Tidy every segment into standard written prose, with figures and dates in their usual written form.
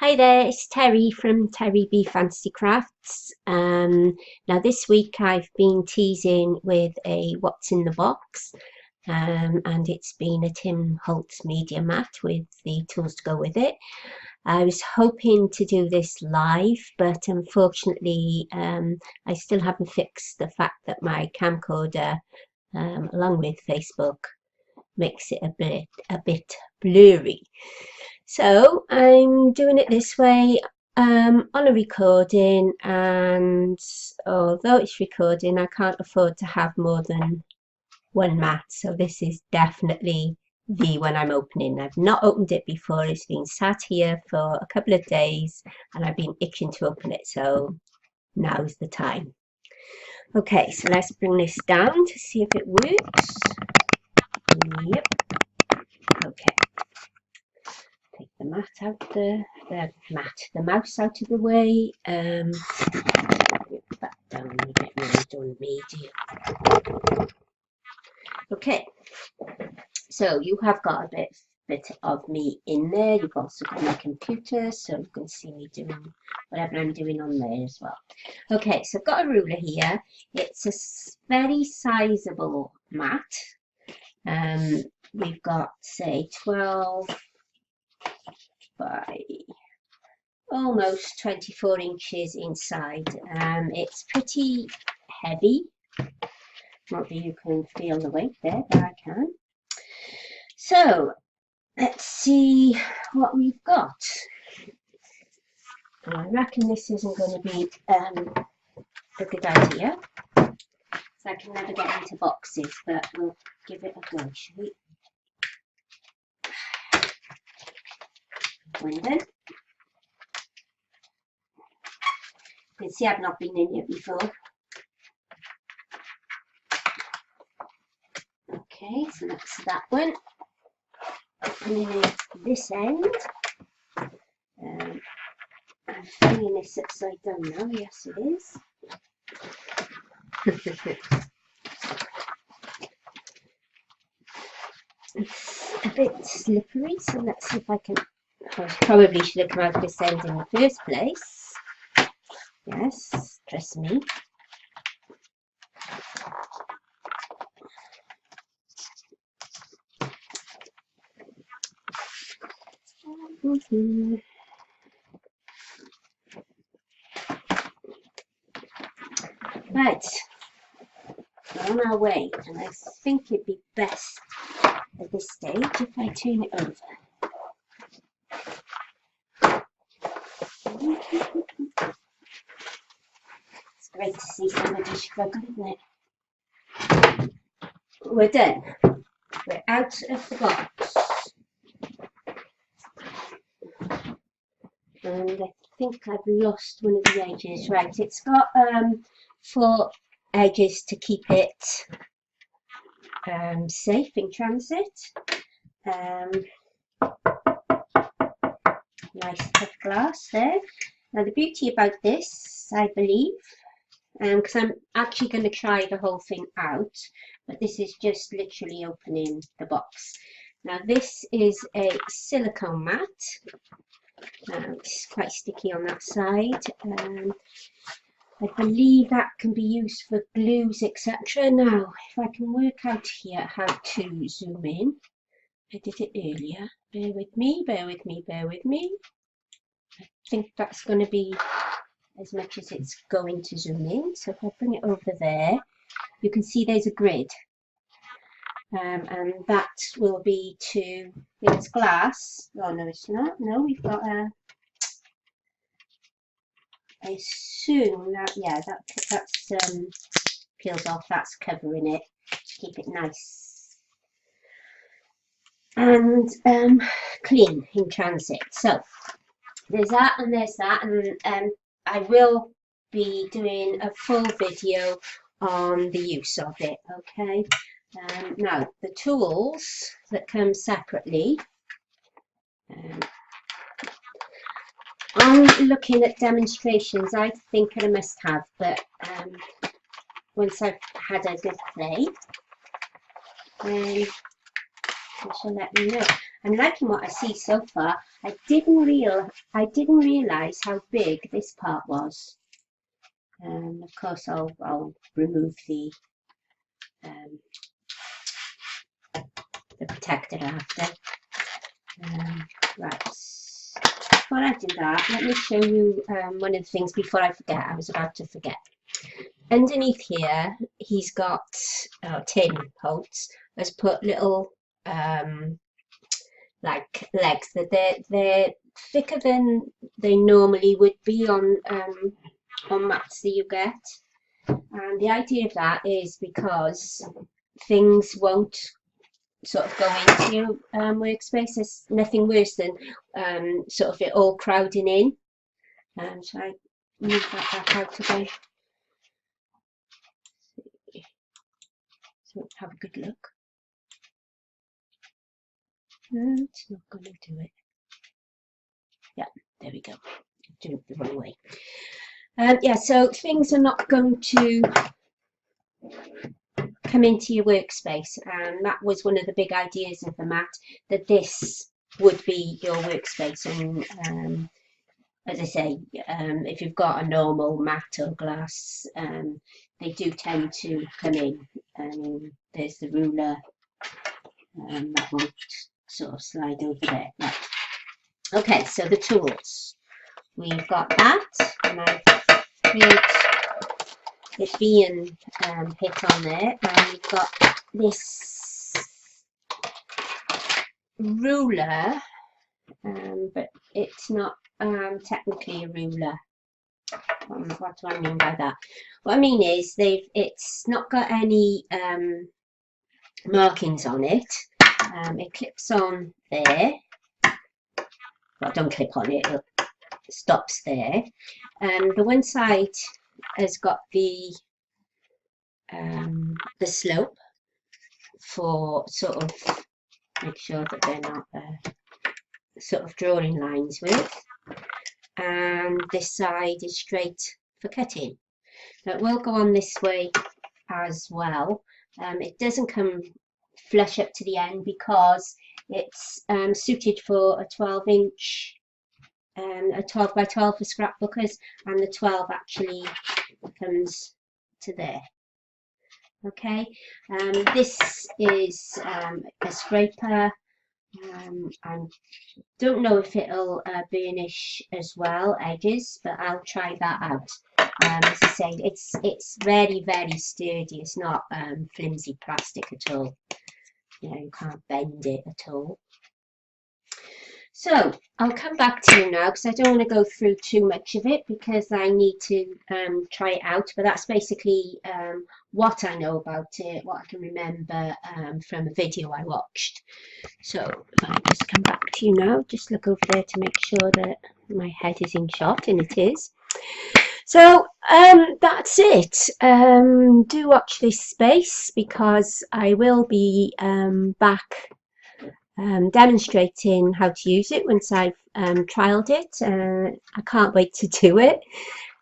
Hi there, it's Terry from Terry B Fantasy Crafts. Now this week I've been teasing with a what's in the box, and it's been a Tim Holtz Media Mat with the tools to go with it. I was hoping to do this live, but unfortunately I still haven't fixed the fact that my camcorder, along with Facebook, makes it a bit blurry. So I'm doing it this way on a recording, and although it's recording, I can't afford to have more than one mat. So this is definitely the one I'm opening. I've not opened it before. It's been sat here for a couple of days and I've been itching to open it. So now's the time. Okay, so let's bring this down to see if it works. Yep. Okay. Take the mat out the mouse out of the way. Put that down and get mine done medium. Okay, so you have got a bit of me in there. You've also got my computer, so you can see me doing whatever I'm doing on there as well. Okay, so I've got a ruler here. It's a very sizable mat. We've got, say, 12 by almost 24 inches inside. It's pretty heavy. Not that you can feel the weight there, but I can. So let's see what we've got. I reckon this isn't going to be a good idea, so I can never get into boxes, but we'll give it a go, shall we? And then you can see I've not been in here before. Okay, so that's that one. Opening it this end. I'm flinging this upside down now. Yes, it is. It's a bit slippery, so let's see if I can. I probably should have come out this end in the first place. Yes, trust me. Right, we're on our way, and I think it'd be best at this stage if I turn it over. It's great to see somebody struggle, isn't it? We're done. We're out of the box. And I think I've lost one of the edges. Right, it's got 4 edges to keep it safe in transit. Nice tough glass there. Now the beauty about this, I believe, because I'm actually going to try the whole thing out, but this is just literally opening the box. Now this is a silicone mat. It's quite sticky on that side. I believe that can be used for glues, etc. Now, if I can work out here how to zoom in. I did it earlier. Bear with me, bear with me, bear with me. I think that's going to be as much as it's going to zoom in. So if I bring it over there, you can see there's a grid. And that will be to, it's glass. Oh no, it's not. No, we've got a, I assume that, yeah, that's peels off, that's covering it, keep it nice and clean in transit. So there's that and there's that, and I will be doing a full video on the use of it, okay? Now the tools that come separately, I'm looking at demonstrations. I think I must have, but once I've had a good play, then I shall let you know. I'm liking what I see so far. I didn't realise how big this part was. Of course, I'll remove the protector after. Right. Before I do that, let me show you one of the things before I forget. I was about to forget. Underneath here, he's got Tim Holtz has put little like legs that they're thicker than they normally would be on mats that you get. And the idea of that is because things won't sort of go into your workspace. There's nothing worse than sort of it all crowding in. So I move that back out again. So have a good look. No, it's not going to do it. Yeah, there we go. Doing it the wrong way. Yeah, so things are not going to come into your workspace, and that was one of the big ideas of the mat, that this would be your workspace. And as I say, if you've got a normal mat or glass, they do tend to come in. There's the ruler that won't sort of slide over there. Right. Okay, so the tools. We've got that, and I've put the V and hit on there, and we've got this ruler, but it's not technically a ruler. What do I mean by that? What I mean is it's not got any markings on it. It clips on there. Well, don't clip on it, it stops there. The one side has got the slope for sort of make sure that they're not sort of drawing lines with, and this side is straight for cutting. Now it will go on this way as well. It doesn't come flush up to the end because it's suited for a 12-inch a 12 by 12 for scrapbookers, and the 12 actually comes to there. Okay, this is a scraper. I don't know if it'll burnish as well edges, but I'll try that out. As I say, it's very, very sturdy. It's not flimsy plastic at all. You know, you can't bend it at all. So I'll come back to you now, because I don't want to go through too much of it, because I need to try it out. But that's basically what I know about it, what I can remember from a video I watched. So I'll just come back to you now, just look over there to make sure that my head is in shot, and it is. So that's it. Do watch this space, because I will be back demonstrating how to use it once I've trialed it. I can't wait to do it.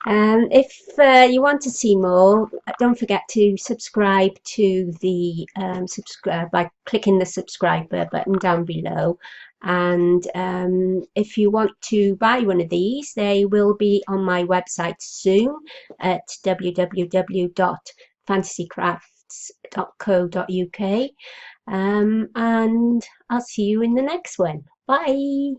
If you want to see more, don't forget to subscribe to the by clicking the subscribe button down below. And if you want to buy one of these, they will be on my website soon at www.fantasycrafts.co.uk. And I'll see you in the next one. Bye.